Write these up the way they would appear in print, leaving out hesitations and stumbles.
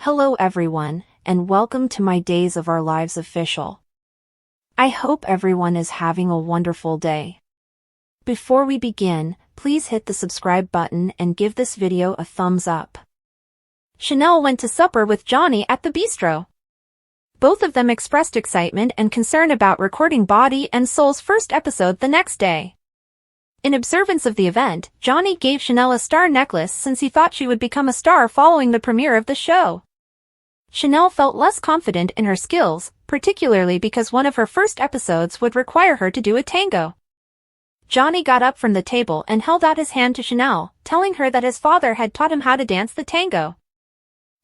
Hello everyone, and welcome to my Days of Our Lives official. I hope everyone is having a wonderful day. Before we begin, please hit the subscribe button and give this video a thumbs up. Chanel went to supper with Johnny at the bistro. Both of them expressed excitement and concern about recording Body and Soul's first episode the next day. In observance of the event, Johnny gave Chanel a star necklace since he thought she would become a star following the premiere of the show. Chanel felt less confident in her skills, particularly because one of her first episodes would require her to do a tango. Johnny got up from the table and held out his hand to Chanel, telling her that his father had taught him how to dance the tango.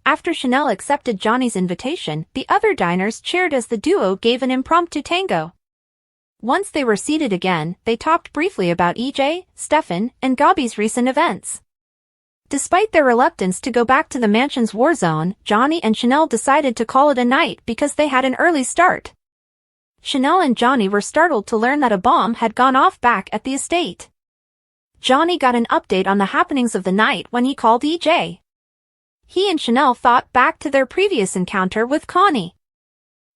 After Chanel accepted Johnny's invitation, the other diners cheered as the duo gave an impromptu tango. Once they were seated again, they talked briefly about EJ, Stefan, and Gabi's recent events. Despite their reluctance to go back to the mansion's war zone, Johnny and Chanel decided to call it a night because they had an early start. Chanel and Johnny were startled to learn that a bomb had gone off back at the estate. Johnny got an update on the happenings of the night when he called EJ. He and Chanel thought back to their previous encounter with Connie.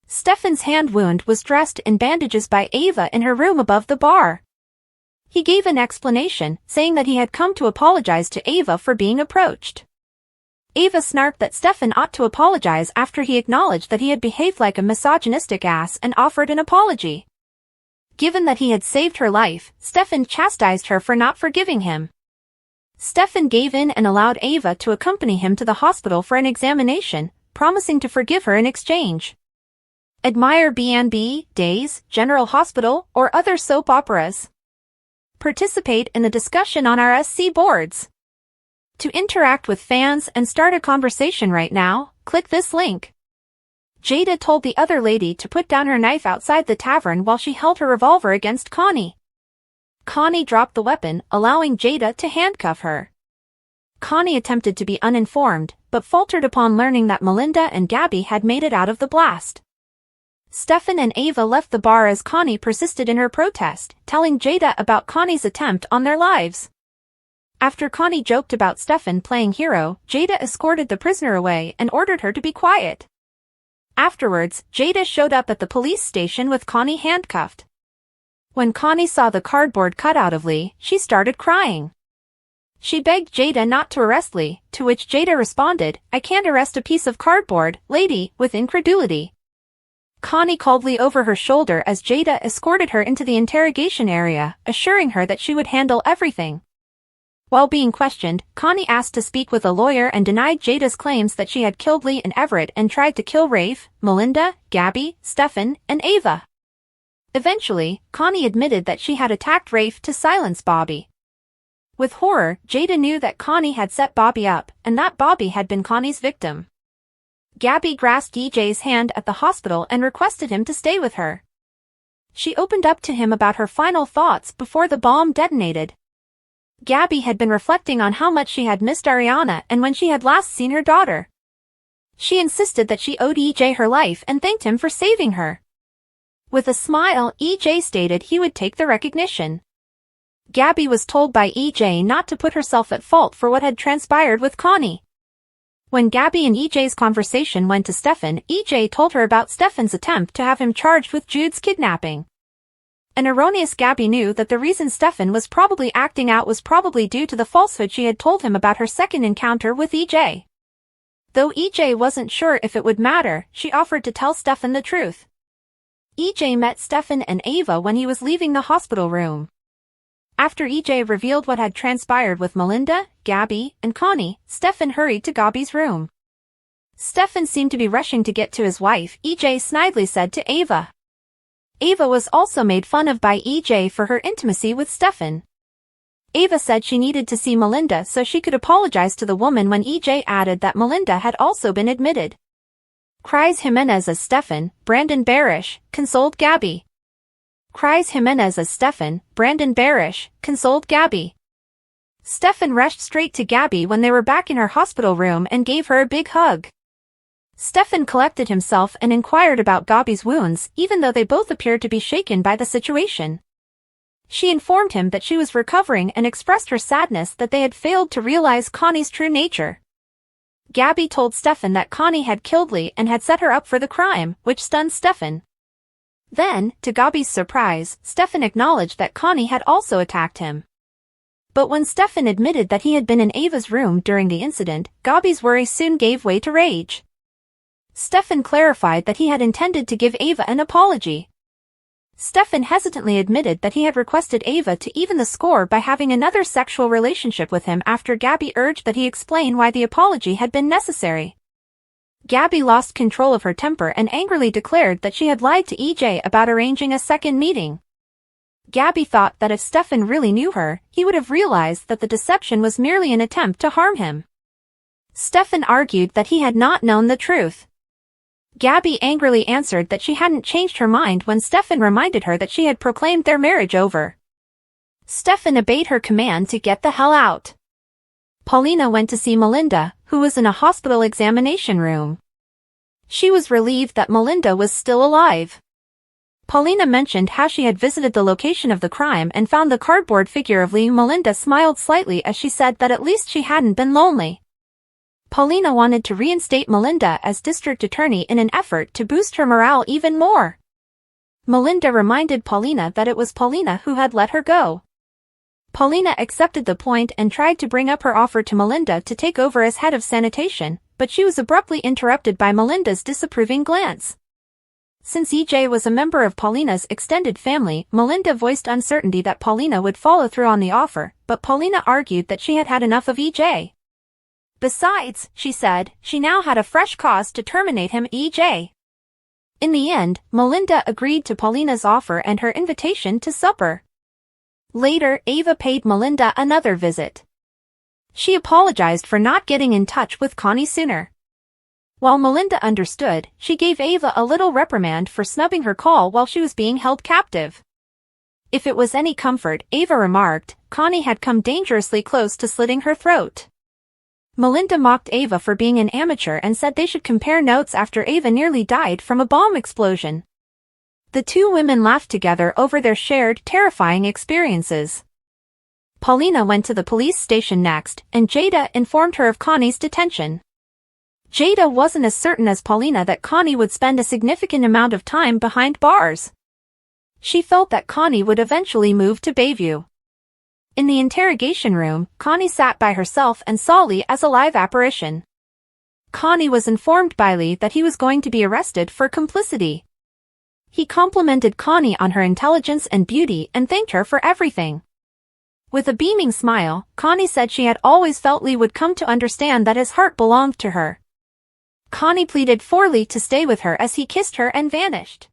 Stefan's hand wound was dressed in bandages by Ava in her room above the bar. He gave an explanation, saying that he had come to apologize to Ava for being approached. Ava snarked that Stefan ought to apologize after he acknowledged that he had behaved like a misogynistic ass and offered an apology. Given that he had saved her life, Stefan chastised her for not forgiving him. Stefan gave in and allowed Ava to accompany him to the hospital for an examination, promising to forgive her in exchange. Admire B&B, Days, General Hospital, or other soap operas. Participate in the discussion on our SC boards. To interact with fans and start a conversation right now, click this link. Jada told the other lady to put down her knife outside the tavern while she held her revolver against Connie. Connie dropped the weapon, allowing Jada to handcuff her. Connie attempted to be uninformed, but faltered upon learning that Melinda and Gabby had made it out of the blast. Stefan and Ava left the bar as Connie persisted in her protest, telling Jada about Connie's attempt on their lives. After Connie joked about Stefan playing hero, Jada escorted the prisoner away and ordered her to be quiet. Afterwards, Jada showed up at the police station with Connie handcuffed. When Connie saw the cardboard cutout of Lee, she started crying. She begged Jada not to arrest Lee, to which Jada responded, "I can't arrest a piece of cardboard, lady," with incredulity. Connie called Lee over her shoulder as Jada escorted her into the interrogation area, assuring her that she would handle everything. While being questioned, Connie asked to speak with a lawyer and denied Jada's claims that she had killed Lee and Everett and tried to kill Rafe, Melinda, Gabby, Stefan, and Ava. Eventually, Connie admitted that she had attacked Rafe to silence Bobby. With horror, Jada knew that Connie had set Bobby up, and that Bobby had been Connie's victim. Gabby grasped EJ's hand at the hospital and requested him to stay with her. She opened up to him about her final thoughts before the bomb detonated. Gabby had been reflecting on how much she had missed Ariana and when she had last seen her daughter. She insisted that she owed EJ her life and thanked him for saving her. With a smile, EJ stated he would take the recognition. Gabby was told by EJ not to put herself at fault for what had transpired with Connie. When Gabby and EJ's conversation went to Stefan, EJ told her about Stefan's attempt to have him charged with Jude's kidnapping. An erroneous Gabby knew that the reason Stefan was probably acting out was probably due to the falsehood she had told him about her second encounter with EJ. Though EJ wasn't sure if it would matter, she offered to tell Stefan the truth. EJ met Stefan and Ava when he was leaving the hospital room. After EJ revealed what had transpired with Melinda, Gabby, and Connie, Stefan hurried to Gabby's room. Stefan seemed to be rushing to get to his wife, EJ snidely said to Ava. Ava was also made fun of by EJ for her intimacy with Stefan. Ava said she needed to see Melinda so she could apologize to the woman when EJ added that Melinda had also been admitted. Cries Jimenez as Stefan, Brandon Barish, consoled Gabby. Cries Jimenez as Stefan, Brandon Barish, consoled Gabby. Stefan rushed straight to Gabby when they were back in her hospital room and gave her a big hug. Stefan collected himself and inquired about Gabby's wounds, even though they both appeared to be shaken by the situation. She informed him that she was recovering and expressed her sadness that they had failed to realize Connie's true nature. Gabby told Stefan that Connie had killed Lee and had set her up for the crime, which stunned Stefan. Then, to Gabby's surprise, Stefan acknowledged that Connie had also attacked him. But when Stefan admitted that he had been in Ava's room during the incident, Gabby's worry soon gave way to rage. Stefan clarified that he had intended to give Ava an apology. Stefan hesitantly admitted that he had requested Ava to even the score by having another sexual relationship with him after Gabby urged that he explain why the apology had been necessary. Gabby lost control of her temper and angrily declared that she had lied to EJ about arranging a second meeting. Gabby thought that if Stefan really knew her, he would have realized that the deception was merely an attempt to harm him. Stefan argued that he had not known the truth. Gabby angrily answered that she hadn't changed her mind when Stefan reminded her that she had proclaimed their marriage over. Stefan obeyed her command to get the hell out. Paulina went to see Melinda, who was in a hospital examination room. She was relieved that Melinda was still alive. Paulina mentioned how she had visited the location of the crime and found the cardboard figure of Lee. Melinda smiled slightly as she said that at least she hadn't been lonely. Paulina wanted to reinstate Melinda as district attorney in an effort to boost her morale even more. Melinda reminded Paulina that it was Paulina who had let her go. Paulina accepted the point and tried to bring up her offer to Melinda to take over as head of sanitation, but she was abruptly interrupted by Melinda's disapproving glance. Since EJ was a member of Paulina's extended family, Melinda voiced uncertainty that Paulina would follow through on the offer, but Paulina argued that she had had enough of EJ. Besides, she said, she now had a fresh cause to terminate him. EJ. In the end, Melinda agreed to Paulina's offer and her invitation to supper. Later, Ava paid Melinda another visit. She apologized for not getting in touch with Connie sooner. While Melinda understood, she gave Ava a little reprimand for snubbing her call while she was being held captive. If it was any comfort, Ava remarked, Connie had come dangerously close to slitting her throat. Melinda mocked Ava for being an amateur and said they should compare notes after Ava nearly died from a bomb explosion. The two women laughed together over their shared, terrifying experiences. Paulina went to the police station next, and Jada informed her of Connie's detention. Jada wasn't as certain as Paulina that Connie would spend a significant amount of time behind bars. She felt that Connie would eventually move to Bayview. In the interrogation room, Connie sat by herself and saw Lee as a live apparition. Connie was informed by Lee that he was going to be arrested for complicity. He complimented Connie on her intelligence and beauty and thanked her for everything. With a beaming smile, Connie said she had always felt Lee would come to understand that his heart belonged to her. Connie pleaded for Lee to stay with her as he kissed her and vanished.